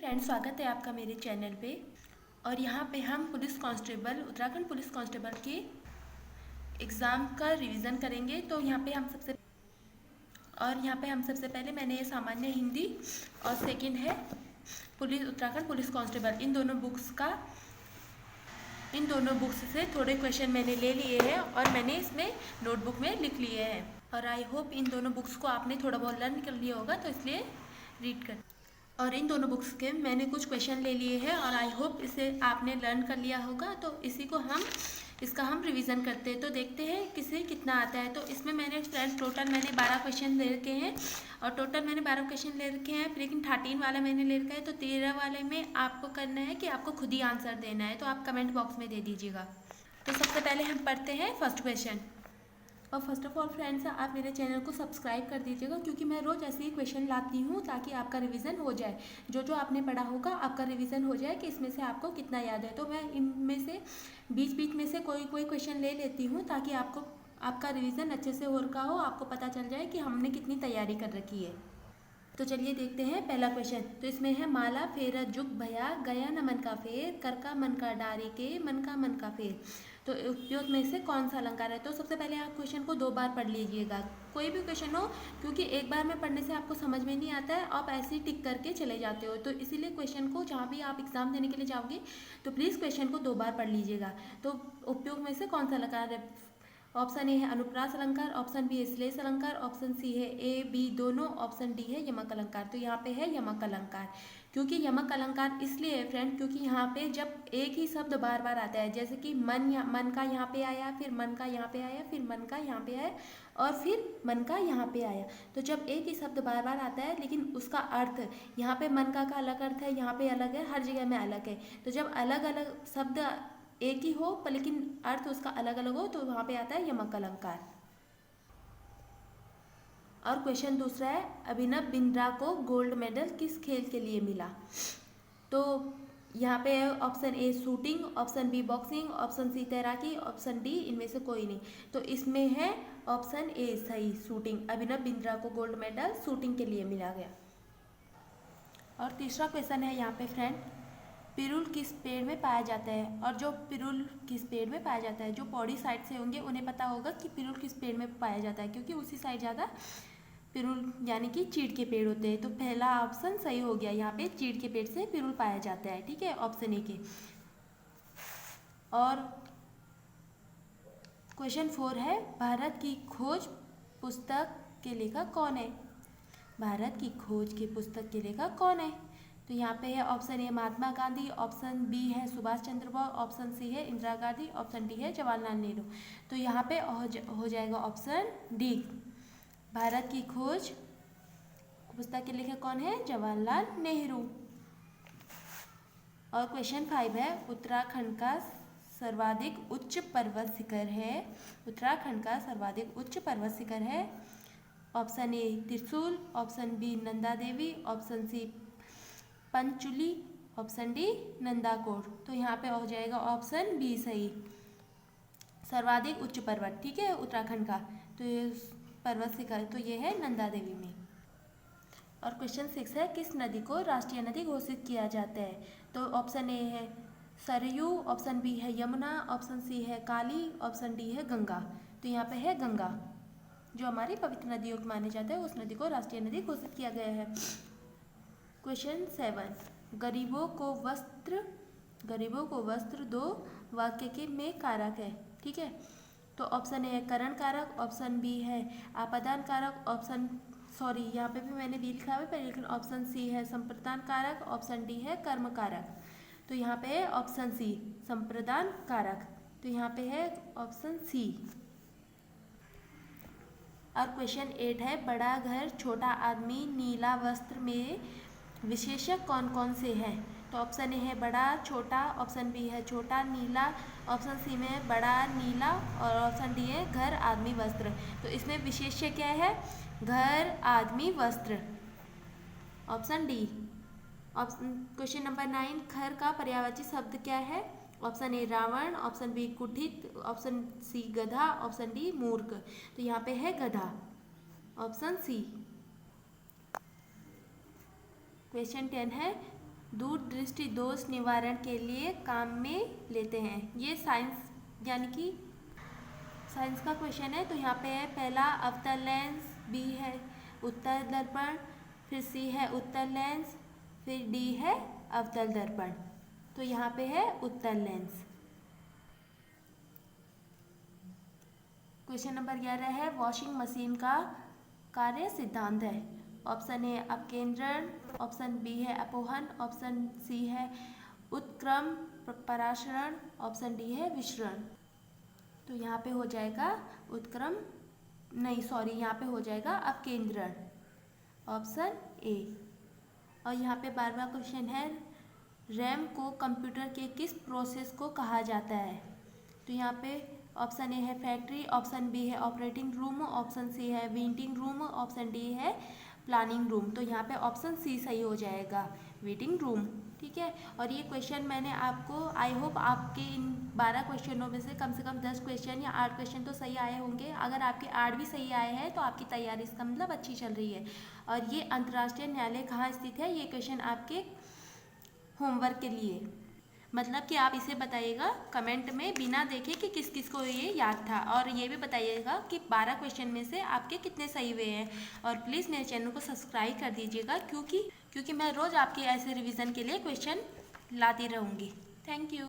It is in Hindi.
फ्रेंड्स, स्वागत है आपका मेरे चैनल पे। और यहाँ पे हम police constable Uttarakhand police constable के एग्ज़ाम का रिवीजन करेंगे। तो यहाँ पे हम सबसे पहले मैंने ये सामान्य हिंदी और सेकंड है पुलिस उत्तराखंड पुलिस कांस्टेबल, इन दोनों बुक्स से थोड़े क्वेश्चन मैंने ले लिए हैं और मैंने इसमें नोटबुक में लिख लिए हैं। और आई होप इन दोनों बुक्स को आपने थोड़ा बहुत लर्न कर लिया होगा, तो इसलिए रीड कर। और इन दोनों बुक्स के मैंने कुछ क्वेश्चन ले लिए हैं और आई होप इसे आपने लर्न कर लिया होगा। तो इसका हम रिवीजन करते हैं, तो देखते हैं किसे कितना आता है। तो इसमें मैंने फ्रेंड्स टोटल 12 क्वेश्चन ले रखे हैं और टोटल मैंने 12 क्वेश्चन ले रखे हैं, लेकिन 13 वाला मैंने ले रखा है। तो 13 वाले में आपको करना है कि आपको खुद ही आंसर देना है, तो आप कमेंट बॉक्स में दे दीजिएगा। तो सबसे पहले हम पढ़ते हैं फर्स्ट क्वेश्चन। और फर्स्ट ऑफ ऑल फ्रेंड्स, आप मेरे चैनल को सब्सक्राइब कर दीजिएगा, क्योंकि मैं रोज़ ऐसे ही क्वेश्चन लाती हूँ ताकि आपका रिवीजन हो जाए। जो आपने पढ़ा होगा आपका रिवीजन हो जाए कि इसमें से आपको कितना याद है। तो मैं इनमें से बीच में से कोई क्वेश्चन ले लेती हूँ ताकि आपका रिवीजन अच्छे से हो रखा हो, आपको पता चल जाए कि हमने कितनी तैयारी कर रखी है। तो चलिए देखते हैं पहला क्वेश्चन। तो इसमें है माला फेरा जुग भया, गया न मन का फेर, कर का मन का डारी के, मन का फेर। तो उपयोग में से कौन सा अलंकार है? तो सबसे पहले आप क्वेश्चन को 2 बार पढ़ लीजिएगा, कोई भी क्वेश्चन हो, क्योंकि एक बार में पढ़ने से आपको समझ में नहीं आता है, आप ऐसे ही टिक करके चले जाते हो। तो इसीलिए क्वेश्चन को जहाँ भी आप एग्जाम देने के लिए जाओगे तो प्लीज़ क्वेश्चन को 2 बार पढ़ लीजिएगा। तो उपयोग में से कौन सा अलंकार है? ऑप्शन ए है अनुप्रास अलंकार, ऑप्शन बी है श्लेष अलंकार, ऑप्शन सी है ए बी दोनों, ऑप्शन डी है यमक अलंकार। तो यहाँ पे है यमक अलंकार। क्योंकि यमक अलंकार इसलिए है फ्रेंड, क्योंकि यहाँ पे जब एक ही शब्द बार बार आता है, जैसे कि मन का यहाँ पे आया, फिर मन का यहाँ पे आया, फिर मन का यहाँ पे आया और फिर मन का यहाँ पे आया। तो जब एक ही शब्द बार बार आता है लेकिन उसका अर्थ यहाँ पे मन का अलग अर्थ है, यहाँ पे अलग है, हर जगह में अलग है। तो जब अलग अलग शब्द एक ही हो पर लेकिन अर्थ उसका अलग अलग हो, तो वहाँ पे आता है यमक अलंकार। और क्वेश्चन दूसरा है, अभिनव बिंद्रा को गोल्ड मेडल किस खेल के लिए मिला? तो यहाँ पे option A shooting, option B boxing, option C तैराकी, ऑप्शन डी इनमें से कोई नहीं। तो इसमें है ऑप्शन ए सही, शूटिंग। अभिनव बिंद्रा को गोल्ड मेडल शूटिंग के लिए मिला गया। और तीसरा क्वेश्चन है यहाँ पे फ्रेंड, पिरुल किस पेड़ में पाया जाता है? और जो पिरुल किस पेड़ में पाया जाता है, जो पौड़ी साइड से होंगे उन्हें पता होगा कि पिरुल किस पेड़ में पाया जाता है, क्योंकि उसी साइड ज़्यादा पिरुल यानी कि चीड़ के पेड़ होते हैं। तो पहला ऑप्शन सही हो गया, यहाँ पे चीड़ के पेड़ से पिरुल पाया जाता है, ठीक है, ऑप्शन ए के। और क्वेश्चन 4 है, भारत की खोज पुस्तक के लेखक कौन है? भारत की खोज की पुस्तक के लेखक कौन है? तो यहाँ पे है option A Mahatma Gandhi, option B है सुभाष चंद्र बोस, ऑप्शन सी है इंदिरा गांधी, ऑप्शन डी है जवाहरलाल नेहरू। तो यहाँ पे हो जाएगा ऑप्शन डी, भारत की खोज पुस्तक के लेखक कौन है? जवाहरलाल नेहरू। और क्वेश्चन 5 है, उत्तराखंड का सर्वाधिक उच्च पर्वत शिखर है, उत्तराखंड का सर्वाधिक उच्च पर्वत शिखर है। Option A Trishul, option B Nanda Devi, option C Panchuli, option D Nandakot. तो यहाँ पे हो जाएगा ऑप्शन बी सही, सर्वाधिक उच्च पर्वत, ठीक है, उत्तराखंड का। तो ये पर्वत शिखर तो ये है नंदा देवी में। और क्वेश्चन 6 है, किस नदी को राष्ट्रीय नदी घोषित किया जाता है? तो ऑप्शन ए है सरयू, ऑप्शन बी है यमुना, ऑप्शन सी है काली, ऑप्शन डी है गंगा। तो यहाँ पे है गंगा, जो हमारी पवित्र नदियों को माने जाते हैं, उस नदी को राष्ट्रीय नदी घोषित किया गया है। क्वेश्चन 7, गरीबों को वस्त्र दो वाक्य के में कारक है, ठीक है। तो ऑप्शन ए है करण कारक, ऑप्शन बी है आपादान कारक, यहाँ पे भी मैंने बी लिखा हुआ है, लेकिन ऑप्शन सी है संप्रदान कारक, ऑप्शन डी है कर्म कारक। तो यहाँ पे है ऑप्शन सी संप्रदान कारक। तो यहाँ पे है ऑप्शन सी। और क्वेश्चन 8 है, बड़ा घर छोटा आदमी नीला वस्त्र में विशेषक कौन कौन से हैं? तो ऑप्शन ए है बड़ा छोटा, ऑप्शन बी है छोटा नीला, ऑप्शन सी में बड़ा नीला और ऑप्शन डी है घर आदमी वस्त्र। तो इसमें विशेष्य क्या है? घर आदमी वस्त्र, ऑप्शन डी। क्वेश्चन नंबर 9, खर का पर्यायवाची शब्द क्या है? Option A Ravan, option B कुठित, ऑप्शन सी गधा, ऑप्शन डी मूर्ख। तो यहाँ पे है गधा, ऑप्शन सी। क्वेश्चन 10 है, दूर दृष्टि दोष निवारण के लिए काम में लेते हैं। ये साइंस यानी कि साइंस का क्वेश्चन है। तो यहाँ पे है पहला अवतल लेंस, बी है उत्तल दर्पण, फिर सी है उत्तल लेंस, फिर डी है अवतल दर्पण। तो यहाँ पे है उत्तल लेंस। क्वेश्चन नंबर 11 है वॉशिंग मशीन का कार्य सिद्धांत है। ऑप्शन ए अपकेंद्रण, ऑप्शन बी है अपोहन, ऑप्शन सी है उत्क्रम परासरण, ऑप्शन डी है विसरण। तो यहाँ पे हो जाएगा उत्क्रम, नहीं सॉरी, यहाँ पे हो जाएगा अपकेंद्रण, ऑप्शन ए। और यहाँ पे 12वां क्वेश्चन है रैम को कंप्यूटर के किस प्रोसेस को कहा जाता है। तो यहाँ पे ऑप्शन ए है फैक्ट्री, ऑप्शन बी है ऑपरेटिंग रूम, ऑप्शन सी है वेटिंग रूम, ऑप्शन डी है प्लानिंग रूम। तो यहाँ पे ऑप्शन सी सही हो जाएगा, वेटिंग रूम। ठीक है। और ये क्वेश्चन मैंने आपको, आई होप आपके इन 12 क्वेश्चनों में से कम 10 क्वेश्चन या 8 क्वेश्चन तो सही आए होंगे। अगर आपके 8 भी सही आए हैं तो आपकी तैयारी इसका मतलब अच्छी चल रही है। और ये अंतर्राष्ट्रीय न्यायालय कहाँ स्थित है, ये क्वेश्चन आपके होमवर्क के लिए, मतलब कि आप इसे बताइएगा कमेंट में बिना देखे कि किस किस को ये याद था। और ये भी बताइएगा कि 12 क्वेश्चन में से आपके कितने सही हुए हैं। और प्लीज़ मेरे चैनल को सब्सक्राइब कर दीजिएगा क्योंकि मैं रोज़ आपके ऐसे रिवीजन के लिए क्वेश्चन लाती रहूँगी। Thank you.